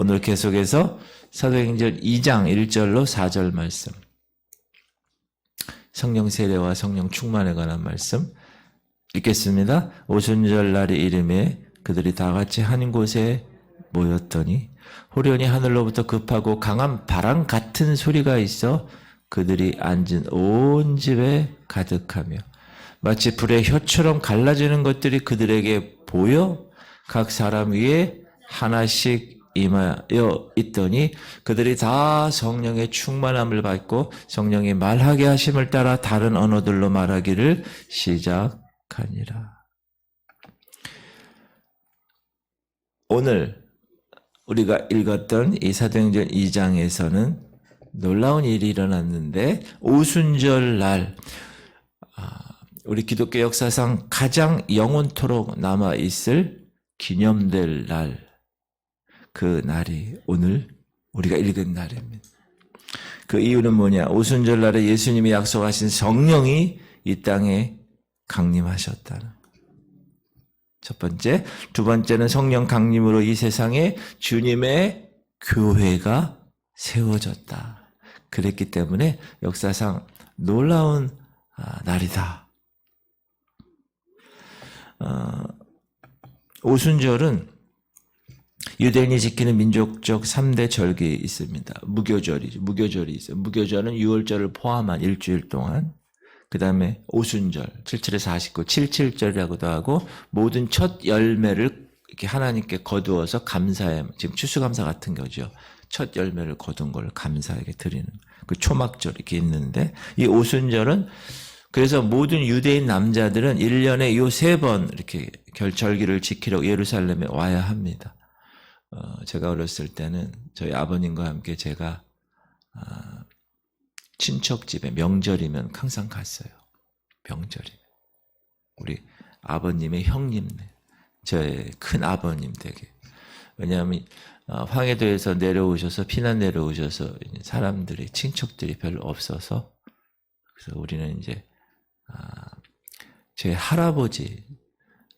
오늘 계속해서 사도행전 2장 1절로 4절 말씀, 성령 세례와 성령 충만에 관한 말씀 읽겠습니다. 오순절 날의 이름에 그들이 다 같이 한 곳에 모였더니 호련히 하늘로부터 급하고 강한 바람 같은 소리가 있어 그들이 앉은 온 집에 가득하며 마치 불의 혀처럼 갈라지는 것들이 그들에게 보여 각 사람 위에 하나씩 임하여 있더니 그들이 다 성령의 충만함을 받고 성령이 말하게 하심을 따라 다른 언어들로 말하기를 시작하니라. 오늘 우리가 읽었던 이 사도행전 2장에서는 놀라운 일이 일어났는데 오순절 날, 우리 기독교 역사상 가장 영원토록 남아있을 기념될 날, 그 날이 오늘 우리가 읽은 날입니다. 그 이유는 뭐냐? 오순절 날에 예수님이 약속하신 성령이 이 땅에 강림하셨다는 것. 첫 번째. 두 번째는 성령 강림으로 이 세상에 주님의 교회가 세워졌다. 그랬기 때문에 역사상 놀라운 날이다. 오순절은 유대인이 지키는 민족적 3대 절기 있습니다. 무교절이 있어요. 무교절은 6월절을 포함한 일주일 동안, 그 다음에 오순절, 77에 49, 77절이라고도 하고, 모든 첫 열매를 이렇게 하나님께 거두어서 감사해, 지금 추수감사 같은 거죠. 첫 열매를 거둔 걸 감사하게 드리는, 그 초막절 이렇게 있는데, 이 오순절은 그래서 모든 유대인 남자들은 1년에 요 3번 이렇게 절기를 지키러 예루살렘에 와야 합니다. 제가 어렸을 때는 저희 아버님과 함께 제가 친척집에 명절이면 항상 갔어요. 명절이면. 우리 아버님의 형님네, 저의 큰 아버님 댁에. 왜냐하면 황해도에서 내려오셔서, 피난 내려오셔서 사람들이, 친척들이 별로 없어서, 그래서 우리는 이제 제 할아버지,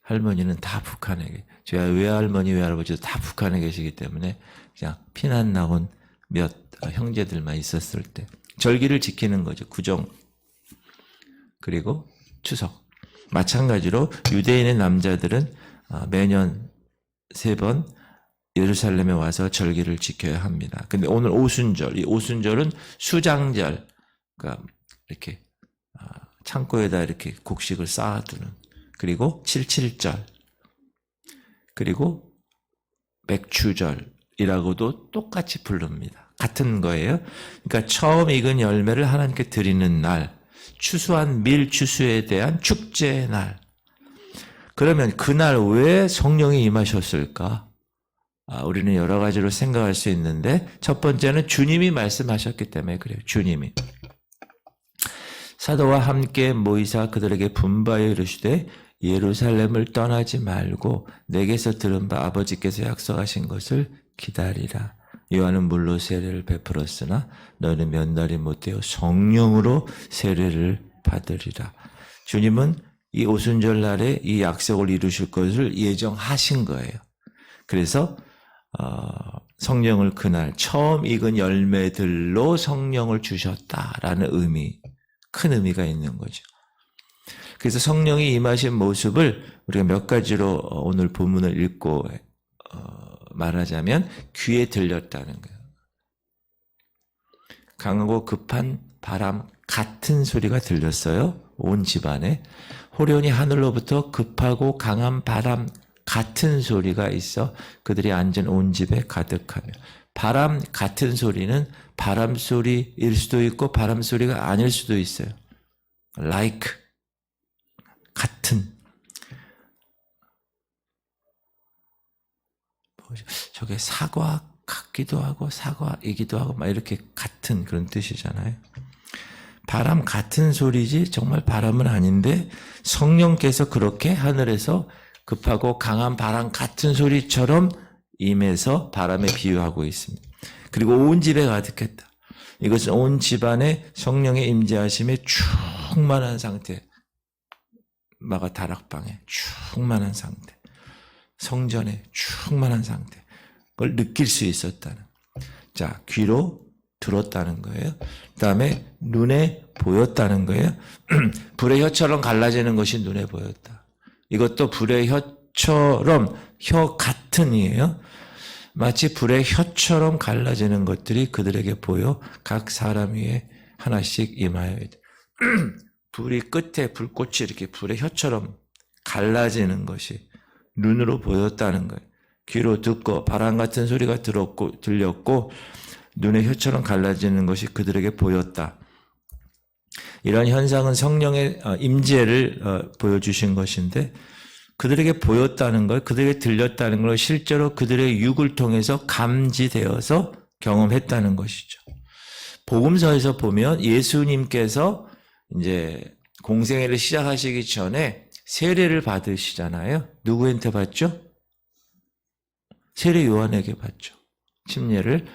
할머니는 다 북한에, 제 외할머니, 외할아버지도 다 북한에 계시기 때문에 그냥 피난 나온 몇 형제들만 있었을 때 절기를 지키는 거죠. 구정 그리고 추석. 마찬가지로 유대인의 남자들은 매년 3번 예루살렘에 와서 절기를 지켜야 합니다. 근데 오늘 오순절, 이 오순절은 수장절, 그러니까 이렇게 창고에다 이렇게 곡식을 쌓아두는, 그리고 77절, 그리고 맥추절이라고도 똑같이 부릅니다. 같은 거예요. 그러니까 처음 익은 열매를 하나님께 드리는 날, 추수한 밀 추수에 대한 축제의 날. 그러면 그날 왜 성령이 임하셨을까? 우리는 여러 가지로 생각할 수 있는데, 첫 번째는 주님이 말씀하셨기 때문에 그래요. 주님이. 사도와 함께 모이사 그들에게 분바에 이르시되 예루살렘을 떠나지 말고 내게서 들은 바 아버지께서 약속하신 것을 기다리라. 요한은 물로 세례를 베풀었으나 너는 몇 날이 못되어 성령으로 세례를 받으리라. 주님은 이 오순절 날에 이 약속을 이루실 것을 예정하신 거예요. 그래서 성령을 그날 처음 익은 열매들로 성령을 주셨다라는 의미, 큰 의미가 있는 거죠. 그래서 성령이 임하신 모습을 우리가 몇 가지로 오늘 본문을 읽고 말하자면 귀에 들렸다는 거예요. 강하고 급한 바람 같은 소리가 들렸어요. 온 집안에. 호련히 하늘로부터 급하고 강한 바람 같은 소리가 있어 그들이 앉은 온 집에 가득하며. 바람 같은 소리는 바람 소리일 수도 있고 바람 소리가 아닐 수도 있어요. like, 같은. 저게 사과 같기도 하고 사과이기도 하고 막 이렇게 같은 그런 뜻이잖아요. 바람 같은 소리지 정말 바람은 아닌데 성령께서 그렇게 하늘에서 급하고 강한 바람 같은 소리처럼 임해서 바람에 비유하고 있습니다. 그리고 온 집에 가득했다. 이것은 온 집안에 성령의 임재하심에 충만한 상태. 마가 다락방에 충만한 상태. 성전에 충만한 상태. 걸 느낄 수 있었다는. 자, 귀로 들었다는 거예요. 그다음에 눈에 보였다는 거예요. 불의 혀처럼 갈라지는 것이 눈에 보였다. 이것도 불의 혀처럼 혀 같은 이에요. 마치 불의 혀처럼 갈라지는 것들이 그들에게 보여 각 사람 위에 하나씩 임하여야 돼. 불이 끝에 불꽃이 이렇게 불의 혀처럼 갈라지는 것이 눈으로 보였다는 거예요. 귀로 듣고 바람 같은 소리가 들렸고 눈의 혀처럼 갈라지는 것이 그들에게 보였다. 이런 현상은 성령의 임재를 보여주신 것인데 그들에게 보였다는 것, 그들에게 들렸다는 걸 실제로 그들의 육을 통해서 감지되어서 경험했다는 것이죠. 복음서에서 보면 예수님께서 이제 공생애를 시작하시기 전에 세례를 받으시잖아요. 누구한테 받죠? 세례 요한에게 받죠. 침례를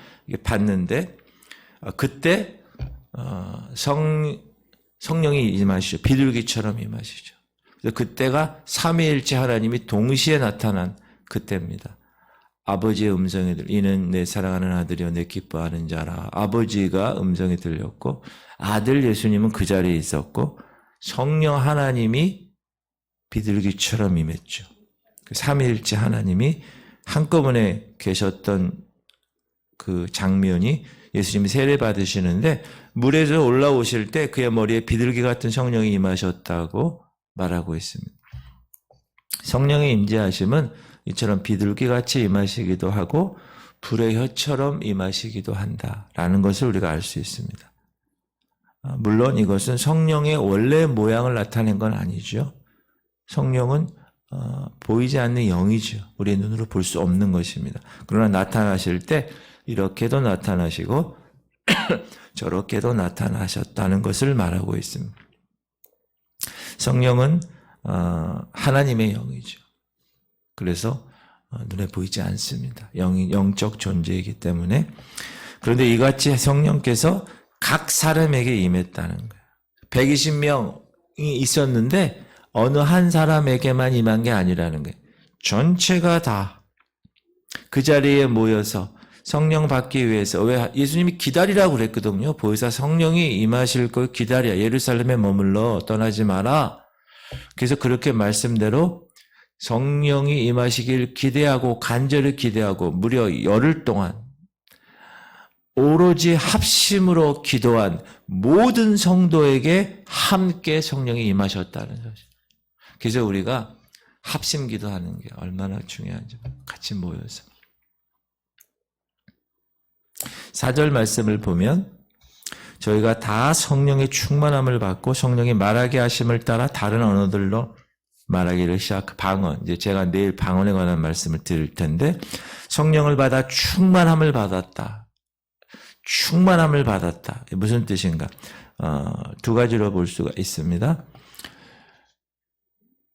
받는데 그때 성령이 임하시죠. 비둘기처럼 임하시죠. 그때가 삼위일체 하나님이 동시에 나타난 그때입니다. 아버지의 음성이 이는 내 사랑하는 아들이요 내 기뻐하는 자라. 아버지가 음성이 들렸고 아들 예수님은 그 자리에 있었고 성령 하나님이 비둘기처럼 임했죠. 삼위일체 하나님이 한꺼번에 계셨던 그 장면이 예수님이 세례 받으시는데 물에서 올라오실 때 그의 머리에 비둘기 같은 성령이 임하셨다고 말하고 있습니다. 성령의 임재하심은 이처럼 비둘기같이 임하시기도 하고 불의 혀처럼 임하시기도 한다라는 것을 우리가 알 수 있습니다. 물론 이것은 성령의 원래 모양을 나타낸 건 아니죠. 성령은 보이지 않는 영이죠. 우리의 눈으로 볼 수 없는 것입니다. 그러나 나타나실 때 이렇게도 나타나시고 저렇게도 나타나셨다는 것을 말하고 있습니다. 성령은 하나님의 영이죠. 그래서 눈에 보이지 않습니다. 영적 존재이기 때문에. 그런데 이같이 성령께서 각 사람에게 임했다는 거예요. 120명이 있었는데 어느 한 사람에게만 임한 게 아니라는 거예요. 전체가 다 그 자리에 모여서 성령 받기 위해서, 왜 예수님이 기다리라고 그랬거든요. 보혜사 성령이 임하실 걸 기다려. 예루살렘에 머물러 떠나지 마라. 그래서 그렇게 말씀대로 성령이 임하시길 기대하고 간절히 기대하고 무려 열흘 동안 오로지 합심으로 기도한 모든 성도에게 함께 성령이 임하셨다는 것이죠. 그래서 우리가 합심 기도하는 게 얼마나 중요한지 같이 모여서 4절 말씀을 보면 저희가 다 성령의 충만함을 받고 성령이 말하게 하심을 따라 다른 언어들로 말하기를 방언. 이제 제가 내일 방언에 관한 말씀을 드릴 텐데 성령을 받아 충만함을 받았다. 충만함을 받았다. 무슨 뜻인가? 두 가지로 볼 수가 있습니다.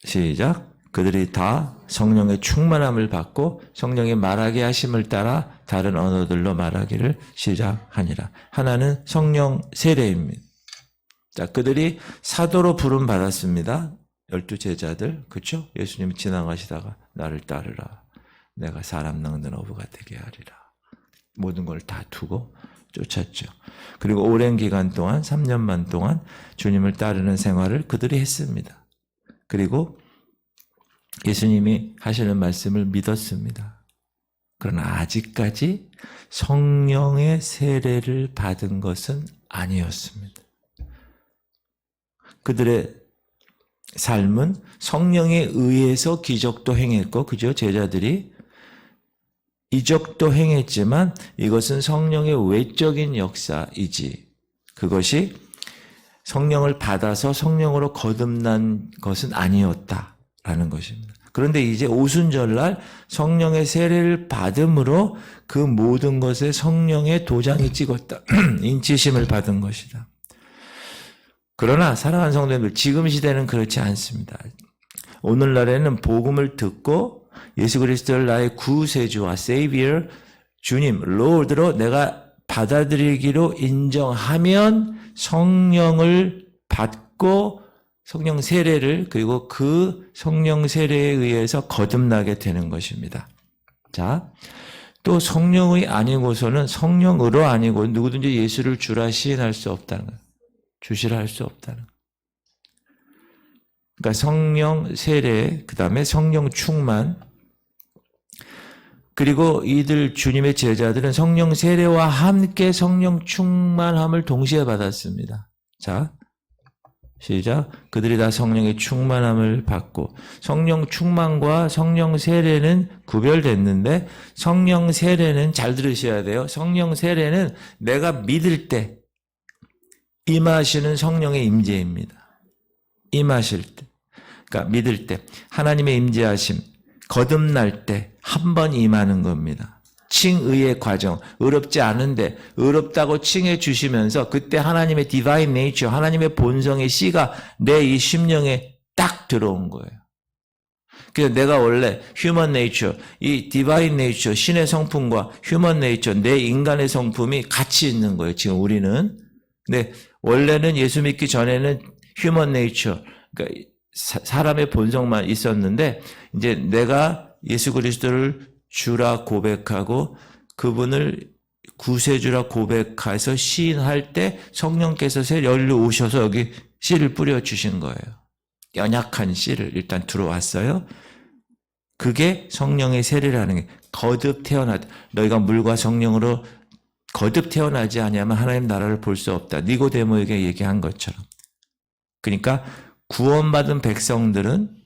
시작. 그들이 다 성령의 충만함을 받고 성령의 말하게 하심을 따라 다른 언어들로 말하기를 시작하니라. 하나는 성령 세례입니다. 자, 그들이 사도로 부름 받았습니다. 12제자들, 그렇죠? 예수님이 지나가시다가 나를 따르라. 내가 사람 낚는 어부가 되게 하리라. 모든 걸 다 두고 쫓았죠. 그리고 오랜 기간 동안 3년 반 동안 주님을 따르는 생활을 그들이 했습니다. 그리고 예수님이 하시는 말씀을 믿었습니다. 그러나 아직까지 성령의 세례를 받은 것은 아니었습니다. 그들의 삶은 성령에 의해서 기적도 행했고, 그죠? 제자들이 이적도 행했지만 이것은 성령의 외적인 역사이지 그것이 성령을 받아서 성령으로 거듭난 것은 아니었다라는 것입니다. 그런데 이제 오순절날 성령의 세례를 받음으로 그 모든 것에 성령의 도장이 찍었다. 인치심을 받은 것이다. 그러나 사랑하는 성도님들, 지금 시대는 그렇지 않습니다. 오늘날에는 복음을 듣고 예수 그리스도를 나의 구세주와 세이비어, 주님, 로드로 내가 받아들이기로 인정하면 성령을 받고 성령 세례를, 그리고 그 성령 세례에 의해서 거듭나게 되는 것입니다. 자, 또 성령이 아니고서는 성령으로 아니고 누구든지 예수를 주라 시인할 수 없다는 거예요. 주시라 할 수 없다는 거예요. 그러니까 성령 세례, 그 다음에 성령 충만, 그리고 이들 주님의 제자들은 성령 세례와 함께 성령 충만함을 동시에 받았습니다. 자, 시작. 그들이 다 성령의 충만함을 받고, 성령 충만과 성령 세례는 구별됐는데, 성령 세례는 잘 들으셔야 돼요. 성령 세례는 내가 믿을 때 임하시는 성령의 임재입니다. 임하실 때, 그러니까 믿을 때 하나님의 임재하심, 거듭날 때 한 번 임하는 겁니다. 칭의의 과정, 의롭지 않은데 의롭다고 칭해 주시면서 그때 하나님의 divine nature, 하나님의 본성의 씨가 내 이 심령에 딱 들어온 거예요. 그래서 내가 원래 human nature, 이 divine nature, 신의 성품과 human nature, 내 인간의 성품이 같이 있는 거예요. 지금 우리는. 근데 원래는 예수 믿기 전에는 human nature, 그러니까 사람의 본성만 있었는데 이제 내가 예수 그리스도를 주라 고백하고 그분을 구세주라 고백해서 시인할 때 성령께서 열로 오셔서 여기 씨를 뿌려주신 거예요. 연약한 씨를 일단 들어왔어요. 그게 성령의 세례라는 게 거듭 태어나다. 너희가 물과 성령으로 거듭 태어나지 아니하면 하나님 나라를 볼 수 없다. 니고데모에게 얘기한 것처럼. 그러니까 구원받은 백성들은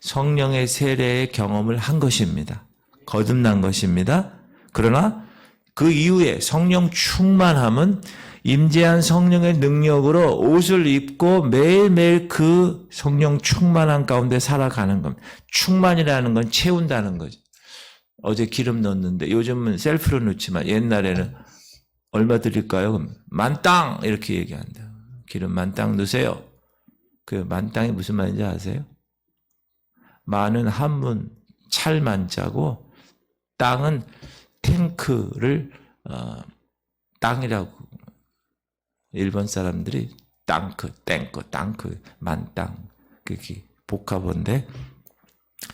성령의 세례의 경험을 한 것입니다. 거듭난 것입니다. 그러나 그 이후에 성령 충만함은 임재한 성령의 능력으로 옷을 입고 매일매일 그 성령 충만함 가운데 살아가는 겁니다. 충만이라는 건 채운다는 거죠. 어제 기름 넣었는데 요즘은 셀프로 넣지만 옛날에는 얼마 드릴까요? 그럼 만땅 이렇게 얘기한다. 기름 만땅 넣으세요. 그 만땅이 무슨 말인지 아세요? 만은 한문 찰만자고 땅은 탱크를 땅이라고 일본 사람들이 땅크, 땅크, 만땅 그게 복합어인데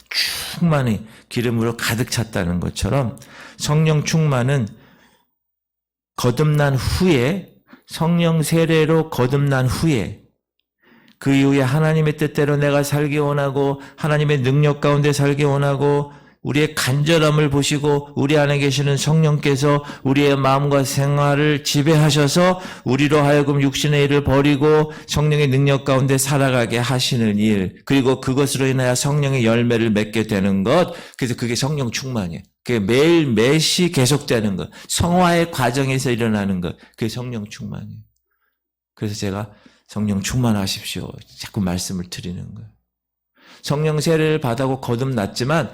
충만히 기름으로 가득 찼다는 것처럼 성령 충만은 거듭난 후에 성령 세례로 거듭난 후에 그 이후에 하나님의 뜻대로 내가 살기 원하고 하나님의 능력 가운데 살기 원하고 우리의 간절함을 보시고 우리 안에 계시는 성령께서 우리의 마음과 생활을 지배하셔서 우리로 하여금 육신의 일을 버리고 성령의 능력 가운데 살아가게 하시는 일, 그리고 그것으로 인하여 성령의 열매를 맺게 되는 것, 그래서 그게 성령 충만이에요. 그게 매일 매시 계속되는 것, 성화의 과정에서 일어나는 것, 그게 성령 충만이에요. 그래서 제가 성령 충만하십시오. 자꾸 말씀을 드리는 거예요. 성령 세례를 받아고 거듭났지만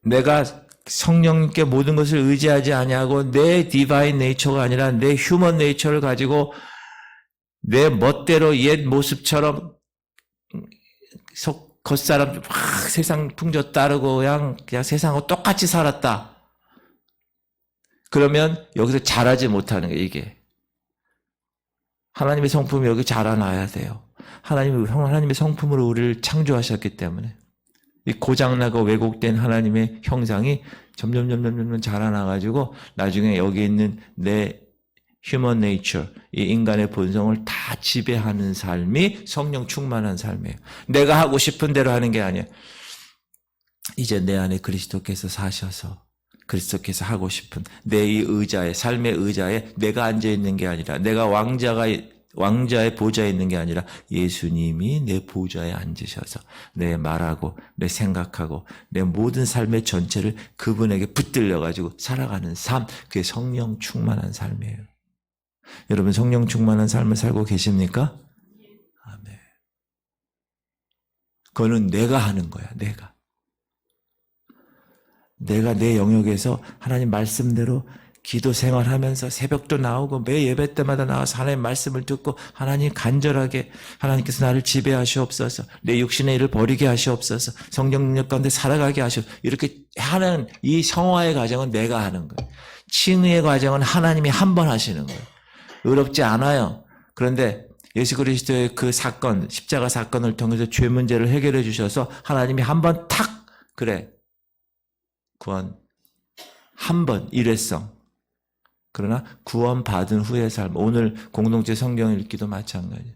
내가 성령님께 모든 것을 의지하지 아니하고 내 디바인 네이처가 아니라 내 휴먼 네이처를 가지고 내 멋대로 옛 모습처럼 겉사람 막 세상 풍조 따르고 그냥 세상하고 똑같이 살았다. 그러면 여기서 자라지 못하는 거예요. 이게. 하나님의 성품이 여기 자라나야 돼요. 하나님의 성품으로 우리를 창조하셨기 때문에 이 고장나고 왜곡된 하나님의 형상이 점점 자라나가지고 나중에 여기 있는 내 human nature, 이 인간의 본성을 다 지배하는 삶이 성령 충만한 삶이에요. 내가 하고 싶은 대로 하는 게 아니야. 이제 내 안에 그리스도께서 사셔서 그리스도께서 하고 싶은 내 이 의자에, 삶의 의자에 내가 앉아있는 게 아니라 내가 왕자의 보좌에 있는 게 아니라 예수님이 내 보좌에 앉으셔서 내 말하고 내 생각하고 내 모든 삶의 전체를 그분에게 붙들려가지고 살아가는 삶, 그게 성령 충만한 삶이에요. 여러분 성령 충만한 삶을 살고 계십니까? 아멘. 그거는 내가 하는 거야. 내가 내 영역에서 하나님 말씀대로 기도 생활하면서 새벽도 나오고 매 예배 때마다 나와서 하나님 말씀을 듣고 하나님 간절하게 하나님께서 나를 지배하시옵소서, 내 육신의 일을 버리게 하시옵소서, 성령 능력 가운데 살아가게 하시옵소서, 이렇게 하는 이 성화의 과정은 내가 하는 거예요. 칭의의 과정은 하나님이 한 번 하시는 거예요. 어렵지 않아요. 그런데 예수 그리스도의 그 사건, 십자가 사건을 통해서 죄 문제를 해결해 주셔서 하나님이 한 번 탁, 그래, 구원 한 번 일회성. 그러나 구원받은 후의 삶. 오늘 공동체 성경 읽기도 마찬가지예요.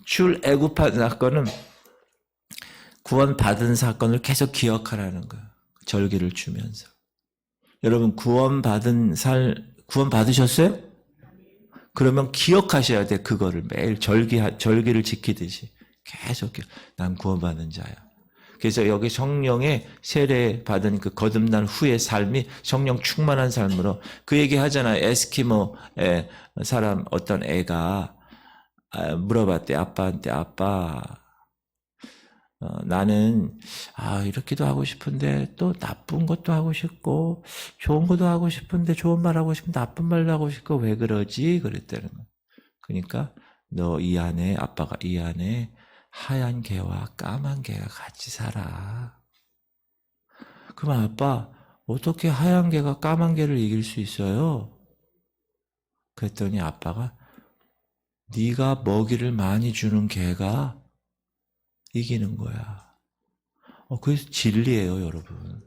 출애굽한 사건은 구원받은 사건을 계속 기억하라는 거예요. 절기를 주면서. 여러분 구원받으셨어요? 그러면 기억하셔야 돼. 그거를 매일 절기를 지키듯이 계속 난 구원받은 자야. 그래서 여기 성령의 세례 받은 그 거듭난 후의 삶이 성령 충만한 삶으로 그 얘기 하잖아요. 에스키모의 사람 어떤 애가 물어봤대. 아빠한테 아빠 나는 이렇게도 하고 싶은데 또 나쁜 것도 하고 싶고 좋은 것도 하고 싶은데 좋은 말 하고 싶은데 나쁜 말도 하고 싶고 왜 그러지? 그랬다는 거예요. 그러니까 너 이 안에 아빠가 이 안에 하얀 개와 까만 개가 같이 살아. 그럼 아빠 어떻게 하얀 개가 까만 개를 이길 수 있어요? 그랬더니 아빠가 네가 먹이를 많이 주는 개가 이기는 거야. 그게 진리예요, 여러분.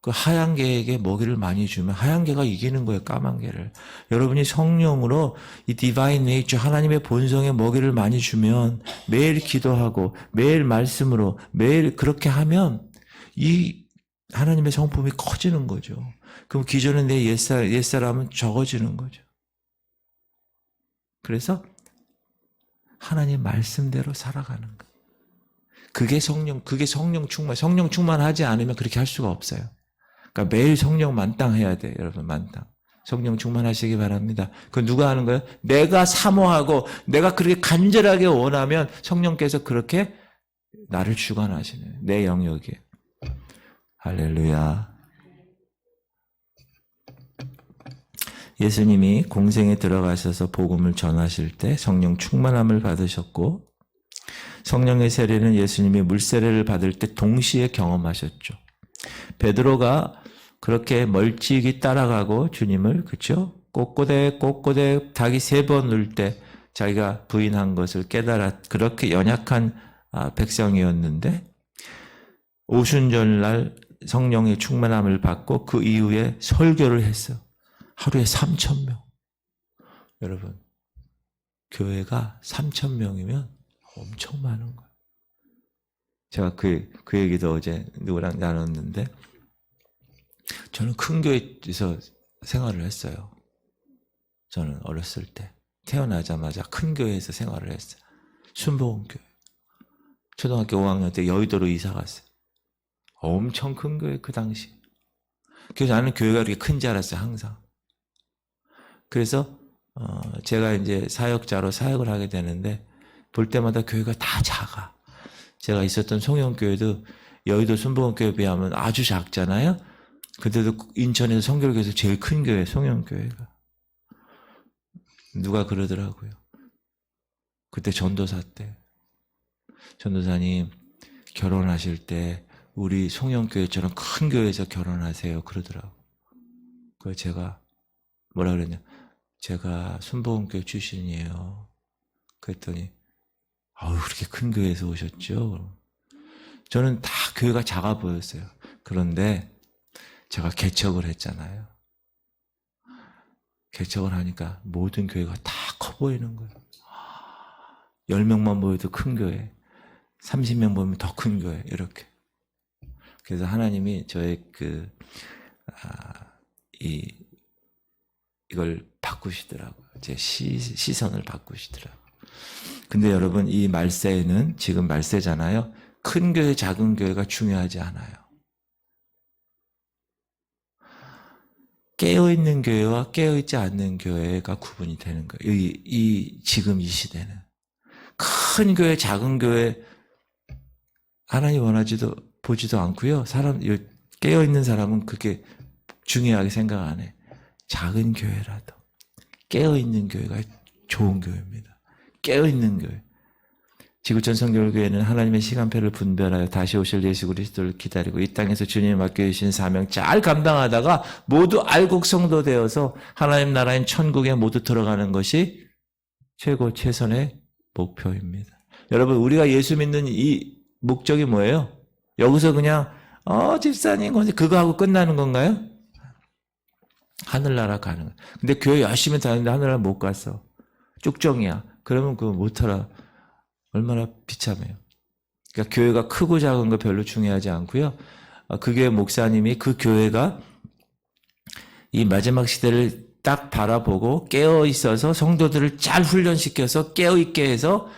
그 하얀 개에게 먹이를 많이 주면 하얀 개가 이기는 거예요, 까만 개를. 여러분이 성령으로 이 디바인 네이처 하나님의 본성에 먹이를 많이 주면 매일 기도하고 매일 말씀으로 매일 그렇게 하면 이 하나님의 성품이 커지는 거죠. 그럼 기존에 내 옛사람은 적어지는 거죠. 그래서 하나님 말씀대로 살아가는 거예요. 그게 성령 충만. 성령 충만하지 않으면 그렇게 할 수가 없어요. 그러니까 매일 성령 만땅해야 돼, 여러분. 만땅. 성령 충만하시기 바랍니다. 그건 누가 하는 거예요? 내가 사모하고 내가 그렇게 간절하게 원하면 성령께서 그렇게 나를 주관하시네요. 내 영역에. 할렐루야. 예수님이 공생에 들어가셔서 복음을 전하실 때 성령 충만함을 받으셨고 성령의 세례는 예수님이 물세례를 받을 때 동시에 경험하셨죠. 베드로가 그렇게 멀찍이 따라가고 주님을 그렇죠? 꼬꼬대 닭이 3번 울 때 자기가 부인한 것을 깨달아 그렇게 연약한 백성이었는데 오순절날 성령의 충만함을 받고 그 이후에 설교를 했어. 하루에 3,000명. 여러분 교회가 3,000명이면 엄청 많은 거예요. 제가 그 얘기도 어제 누구랑 나눴는데 저는 큰 교회에서 생활을 했어요. 저는 어렸을 때 태어나자마자 큰 교회에서 생활을 했어요. 순복음교회. 초등학교 5학년 때 여의도로 이사 갔어요. 엄청 큰 교회 그 당시. 그래서 나는 교회가 그렇게 큰지 알았어요. 항상. 그래서 제가 이제 사역자로 사역을 하게 되는데 볼 때마다 교회가 다 작아. 제가 있었던 송영교회도 여의도 순복음교회에 비하면 아주 작잖아요. 그때도 인천에서 성결교회에서 제일 큰 교회 송영교회가. 누가 그러더라고요. 그때 전도사 때. 전도사님 결혼하실 때 우리 송영교회처럼 큰 교회에서 결혼하세요. 그러더라고요. 그래서 제가 뭐라 그랬냐. 제가 순복음교회 출신이에요. 그랬더니 그렇게 큰 교회에서 오셨죠? 저는 다 교회가 작아 보였어요. 그런데 제가 개척을 했잖아요. 개척을 하니까 모든 교회가 다 커 보이는 거예요. 10명만 모여도 큰 교회, 30명 보면 더 큰 교회, 이렇게. 그래서 하나님이 저의 이걸 바꾸시더라고요. 제 시선을 바꾸시더라고요. 근데 여러분, 이 말세에는 지금 말세잖아요. 큰 교회, 작은 교회가 중요하지 않아요. 깨어있는 교회와 깨어있지 않는 교회가 구분이 되는 거예요. 지금 이 시대는. 큰 교회, 작은 교회, 하나님 원하지도, 보지도 않고요. 깨어있는 사람은 그렇게 중요하게 생각 안 해. 작은 교회라도. 깨어있는 교회가 좋은 교회입니다. 깨어있는 교회. 지구촌 성결교회는 하나님의 시간표를 분별하여 다시 오실 예수 그리스도를 기다리고 이 땅에서 주님이 맡겨주신 사명 잘 감당하다가 모두 알곡 성도 되어서 하나님 나라인 천국에 모두 들어가는 것이 최고 최선의 목표입니다. 여러분, 우리가 예수 믿는 이 목적이 뭐예요? 여기서 그냥 집사님 그거 하고 끝나는 건가요? 하늘나라 가는 거야. 근데 교회 열심히 다니는데 하늘나라 못 갔어. 쭉정이야. 그러면 그거 못하라. 얼마나 비참해요. 그러니까 교회가 크고 작은 거 별로 중요하지 않고요. 그 교회 목사님이 그 교회가 이 마지막 시대를 딱 바라보고 깨어 있어서 성도들을 잘 훈련시켜서 깨어 있게 해서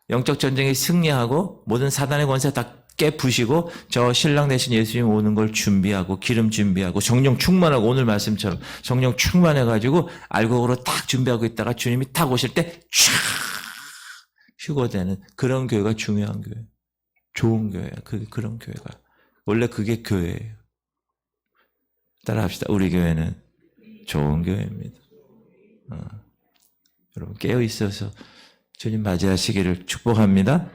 영적 전쟁에 승리하고 모든 사단의 권세 다 깨부시고 저 신랑 대신 예수님 오는 걸 준비하고 기름 준비하고 성령 충만하고 오늘 말씀처럼 성령 충만해가지고 알곡으로 딱 준비하고 있다가 주님이 딱 오실 때 촥 휴거되는 그런 교회가 중요한 교회. 좋은 교회야. 그런 교회가. 원래 그게 교회예요. 따라합시다. 우리 교회는 좋은 교회입니다. 여러분 깨어 있어서 주님 맞이하시기를 축복합니다.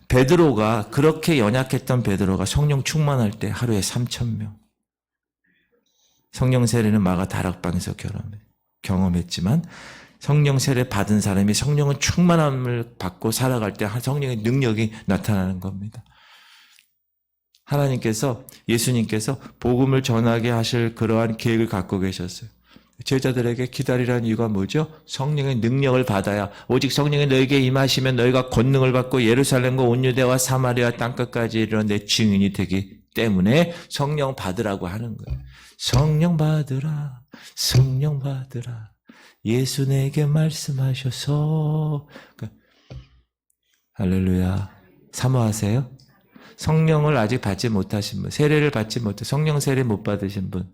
베드로가 그렇게 연약했던 베드로가 성령 충만할 때 하루에 3,000명. 성령 세례는 마가 다락방에서 경험했지만 성령 세례 받은 사람이 성령은 충만함을 받고 살아갈 때 성령의 능력이 나타나는 겁니다. 하나님께서 예수님께서 복음을 전하게 하실 그러한 계획을 갖고 계셨어요. 제자들에게 기다리라는 이유가 뭐죠? 성령의 능력을 받아야 오직 성령이 너에게 임하시면 너희가 권능을 받고 예루살렘과 온 유대와 사마리아 땅끝까지 이르러 내 증인이 되기 때문에 성령 받으라고 하는 거예요. 성령 받으라. 성령 받으라. 예수 내게 말씀하셔서 할렐루야. 사모하세요? 성령을 아직 받지 못하신 분, 세례를 받지 못해 성령 세례 못 받으신 분,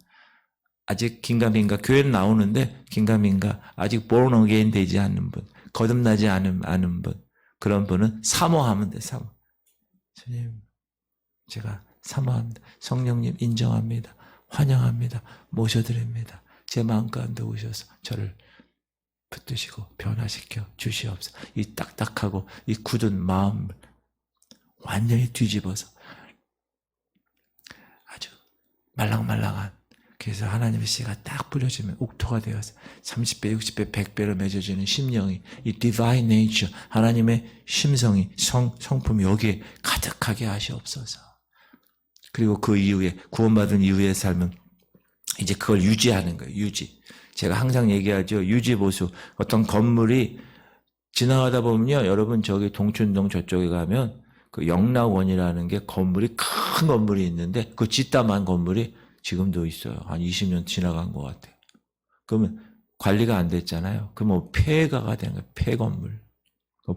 아직 긴가민가 교회는 나오는데 긴가민가 아직 born again 되지 않는 분, 거듭나지 않은 분, 그런 분은 사모하면 돼. 사모. 주님, 제가 사모합니다. 성령님 인정합니다. 환영합니다. 모셔드립니다. 제 마음 가운데 오셔서 저를 붙드시고 변화시켜 주시옵소서. 이 딱딱하고 이 굳은 마음을 완전히 뒤집어서 아주 말랑말랑한, 그래서 하나님의 씨가 딱 뿌려지면 옥토가 되어서 30배, 60배, 100배로 맺어지는 심령이, 이 divine nature, 하나님의 심성이, 성품이 여기에 가득하게 하시옵소서. 그리고 그 이후에, 구원받은 이후의 삶은 이제 그걸 유지하는 거예요. 유지. 제가 항상 얘기하죠. 유지보수. 어떤 건물이 지나가다 보면요, 여러분 저기 동춘동 저쪽에 가면 그 영락원이라는 게 건물이 큰 건물이 있는데 그 뒷담한 건물이 지금도 있어요. 한 20년 지나간 것 같아요. 그러면 관리가 안 됐잖아요. 그러면 폐가가 된 거예요. 폐건물.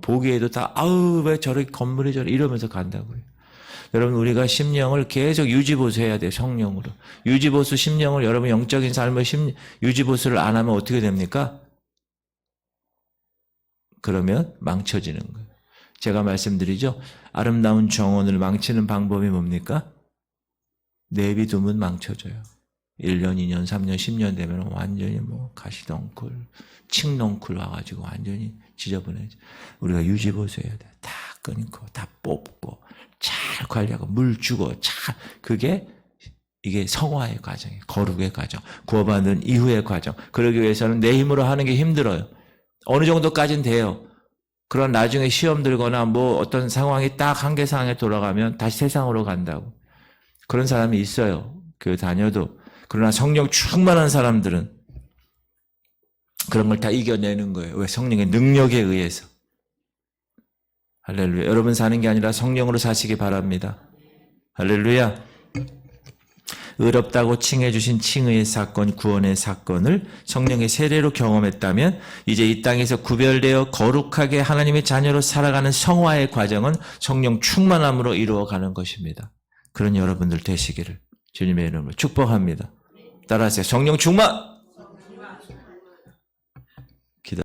보기에도 다 아우 왜 저렇게 건물이 저래 이러면서 간다고요. 여러분 우리가 심령을 계속 유지보수해야 돼요. 성령으로. 유지보수 심령을 여러분 영적인 삶을 유지보수를 안 하면 어떻게 됩니까? 그러면 망쳐지는 거예요. 제가 말씀드리죠. 아름다운 정원을 망치는 방법이 뭡니까? 내비두면 망쳐져요. 1년, 2년, 3년, 10년 되면 완전히 뭐 가시덩굴, 칡넝쿨 와가지고 완전히 지저분해져. 우리가 유지보수해야 돼. 다 끊고, 다 뽑고, 잘 관리하고, 물 주고, 이게 성화의 과정이에요. 거룩의 과정. 구원받은 이후의 과정. 그러기 위해서는 내 힘으로 하는 게 힘들어요. 어느 정도까지는 돼요. 그런 나중에 시험 들거나 뭐 어떤 상황이 딱 한계상에 돌아가면 다시 세상으로 간다고. 그런 사람이 있어요. 교회 다녀도. 그러나 성령 충만한 사람들은 그런 걸 다 이겨내는 거예요. 왜? 성령의 능력에 의해서. 할렐루야. 여러분 사는 게 아니라 성령으로 사시기 바랍니다. 할렐루야. 의롭다고 칭해주신 칭의의 사건, 구원의 사건을 성령의 세례로 경험했다면 이제 이 땅에서 구별되어 거룩하게 하나님의 자녀로 살아가는 성화의 과정은 성령 충만함으로 이루어가는 것입니다. 그런 여러분들 되시기를 주님의 이름으로 축복합니다. 따라하세요. 성령 충만!